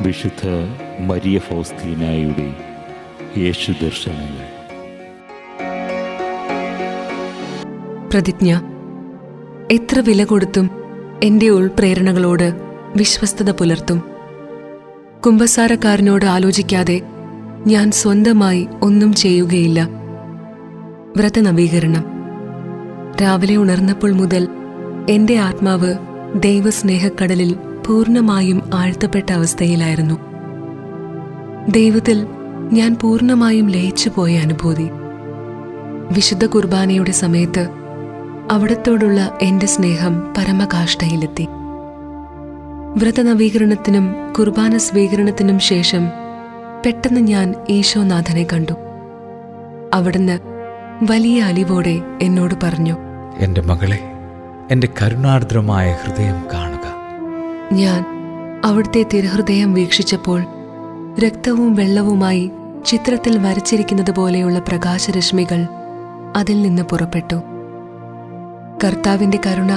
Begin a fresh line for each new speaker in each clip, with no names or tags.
വിശുദ്ധ മരിയ ഫൗസ്തീനായുടെ യേശു ദർശനങ്ങൾ.
പ്രതിജ്ഞ. എത്ര വില കൊടുത്തും എൻ്റെ ഉൾപ്രേരണകളോട് വിശ്വസ്തത പുലർത്തും. കുമ്പസാരക്കാരനോട് ആലോചിക്കാതെ ഞാൻ സ്വന്തമായി ഒന്നും ചെയ്യുകയില്ല. വ്രതനവീകരണം. രാവിലെ ഉണർന്നപ്പോൾ മുതൽ എൻ്റെ ആത്മാവ് ദൈവസ്നേഹക്കടലിൽ പൂർണ്ണമായും ആഴ്ത്തപ്പെട്ട അവസ്ഥയിലായിരുന്നു. ദൈവത്തിൽ ഞാൻ പൂർണ്ണമായും ലയിച്ചുപോയ അനുഭൂതി. വിശുദ്ധ കുർബാനയുടെ സമയത്ത് അവിടത്തോടുള്ള എൻ്റെ സ്നേഹം പരമകാഷ്ഠയിലെത്തി. വ്രതനവീകരണത്തിനും കുർബാന സ്വീകരണത്തിനും ശേഷം പെട്ടെന്ന് ഞാൻ ഈശോനാഥനെ കണ്ടു. അവിടുന്ന് വലിയ അലിവോടെ എന്നോട് പറഞ്ഞു,
എൻ്റെ മകളെ, എൻ്റെ കരുണാർദ്രമായ ഹൃദയം കാണുക.
ഞാൻ അവിടുത്തെ തിരുഹൃദയം വീക്ഷിച്ചപ്പോൾ രക്തവും വെള്ളവുമായി ചിത്രത്തിൽ വരച്ചിരിക്കുന്നത് പോലെയുള്ള പ്രകാശരശ്മികൾ അതിൽ നിന്ന് പുറപ്പെട്ടു. കർത്താവിന്റെ കരുണ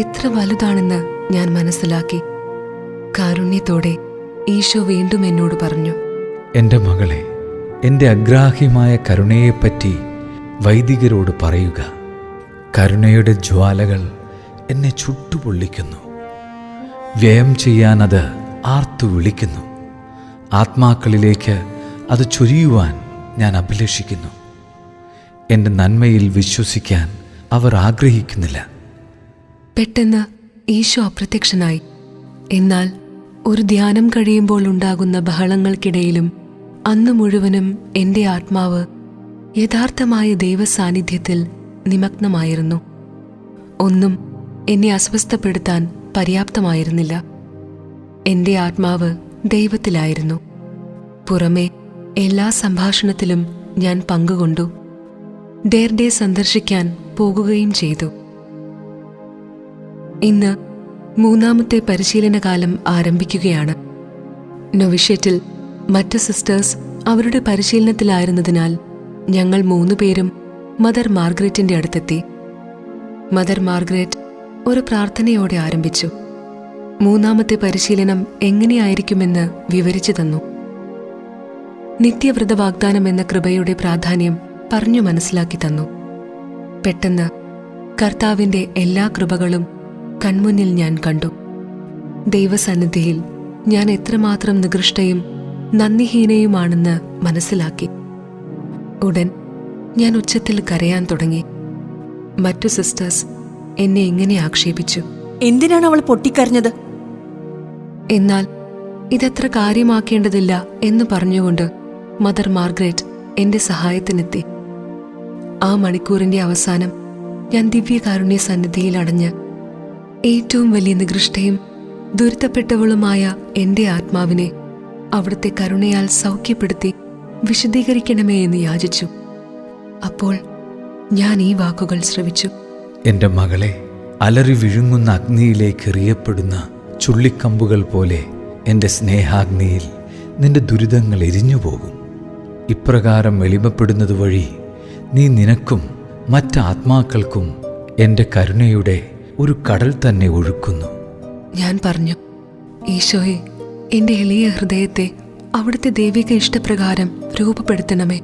എത്ര വലുതാണെന്ന് ഞാൻ മനസ്സിലാക്കി. കാരുണ്യത്തോടെ ഈശോ വീണ്ടും എന്നോട് പറഞ്ഞു,
എൻ്റെ മകളെ, എൻ്റെ അഗ്രാഹ്യമായ കരുണയെപ്പറ്റി വൈദികരോട് പറയുക. കരുണയുടെ ജ്വാലകൾ എന്നെ ചുട്ടുപൊള്ളിക്കുന്നു. വ്യയം ചെയ്യാനത് ആർത്തു വിളിക്കുന്നു. ആത്മാക്കളിലേക്ക് അത് ചൊരിയുവാൻ ഞാൻ അഭിലഷിക്കുന്നു. എൻ്റെ നന്മയിൽ വിശ്വസിക്കാൻ അവർ ആഗ്രഹിക്കുന്നില്ല.
പെട്ടെന്ന് ഈശോ അപ്രത്യക്ഷനായി. എന്നാൽ ഒരു ധ്യാനം കഴിയുമ്പോൾ ഉണ്ടാകുന്ന ബഹളങ്ങൾക്കിടയിലും അന്നു മുഴുവനും എൻ്റെ ആത്മാവ് യഥാർത്ഥമായ ദൈവസാന്നിധ്യത്തിൽ നിമഗ്നമായിരുന്നു. ഒന്നും എന്നെ അസ്വസ്ഥപ്പെടുത്താൻ പര്യാപ്തമായിരുന്നില്ല. എൻ്റെ ആത്മാവ് ദൈവത്തിലായിരുന്നു. പുറമെ എല്ലാ സംഭാഷണത്തിലും ഞാൻ പങ്കുകൊണ്ടു. ഡേർഡേ സന്ദർശിക്കാൻ പോകുകയും ചെയ്തു. ഇന്ന് 3ാമത്തെ പരിശീലനകാലം ആരംഭിക്കുകയാണ്. നൊവിഷ്യറ്റിൽ മറ്റ് സിസ്റ്റേഴ്സ് അവരുടെ പരിശീലനത്തിലായിരുന്നതിനാൽ ഞങ്ങൾ 3 പേരും മദർ മാർഗ്രറ്റിന്റെ അടുത്തെത്തി. മദർ മാർഗ്രറ്റ് ഒരു പ്രാർത്ഥനയോടെ ആരംഭിച്ചു. 3ാമത്തെ പരിശീലനം എങ്ങനെയായിരിക്കുമെന്ന് വിവരിച്ചു തന്നു. നിത്യവ്രത വാഗ്ദാനം എന്ന കൃപയുടെ പ്രാധാന്യം പറഞ്ഞു മനസ്സിലാക്കി തന്നു. പെട്ടെന്ന് കർത്താവിന്റെ എല്ലാ കൃപകളും കൺമുന്നിൽ ഞാൻ കണ്ടു. ദൈവസന്നിധിയിൽ ഞാൻ എത്രമാത്രം നികൃഷ്ടയും നന്ദിഹീനയുമാണെന്ന് മനസ്സിലാക്കി. ഉടൻ ഞാൻ ഉച്ചത്തിൽ കരയാൻ തുടങ്ങി. മറ്റു സിസ്റ്റേഴ്സ് എന്നെ ഇങ്ങനെ ആക്ഷേപിച്ചു,
എന്തിനാണ് അവൾ പൊട്ടിക്കരഞ്ഞത്?
എന്നാൽ ഇതത്ര കാര്യമാക്കേണ്ടതില്ല എന്ന് പറഞ്ഞുകൊണ്ട് മദർ മാർഗ്രറ്റ് എന്റെ സഹായത്തിനെത്തി. ആ മണിക്കൂറിന്റെ അവസാനം ഞാൻ ദിവ്യകാരുണ്യ സന്നിധിയിൽ അടഞ്ഞ് ഏറ്റവും വലിയ നികൃഷ്ടയും ദുരിതപ്പെട്ടവളുമായ എൻ്റെ ആത്മാവിനെ അവിടുത്തെ കരുണയാൽ സൗഖ്യപ്പെടുത്തി വിശദീകരിക്കണമേ എന്ന് യാചിച്ചു. അപ്പോൾ ഞാൻ ഈ വാക്കുകൾ ശ്രവിച്ചു:
എൻ്റെ മകളെ, അലറി വിഴുങ്ങുന്ന അഗ്നിയിലേക്ക് എറിയപ്പെടുന്ന ചുള്ളിക്കമ്പുകൾ പോലെ എൻ്റെ സ്നേഹാഗ്നിയിൽ നിന്റെ ദുരിതങ്ങൾ എരിഞ്ഞുപോകും. ഇപ്രകാരം എളിമപ്പെടുന്നത് വഴി നീ നിനക്കും മറ്റ് ആത്മാക്കൾക്കും എൻ്റെ കരുണയുടെ ഒരു കടൽ തന്നെ ഒഴുക്കുന്നു.
ഞാൻ പറഞ്ഞു, ഈശോയെ, എൻ്റെ എളിയ ഹൃദയത്തെ അവിടുത്തെ ദൈവിക ഇഷ്ടപ്രകാരം രൂപപ്പെടുത്തണമേ.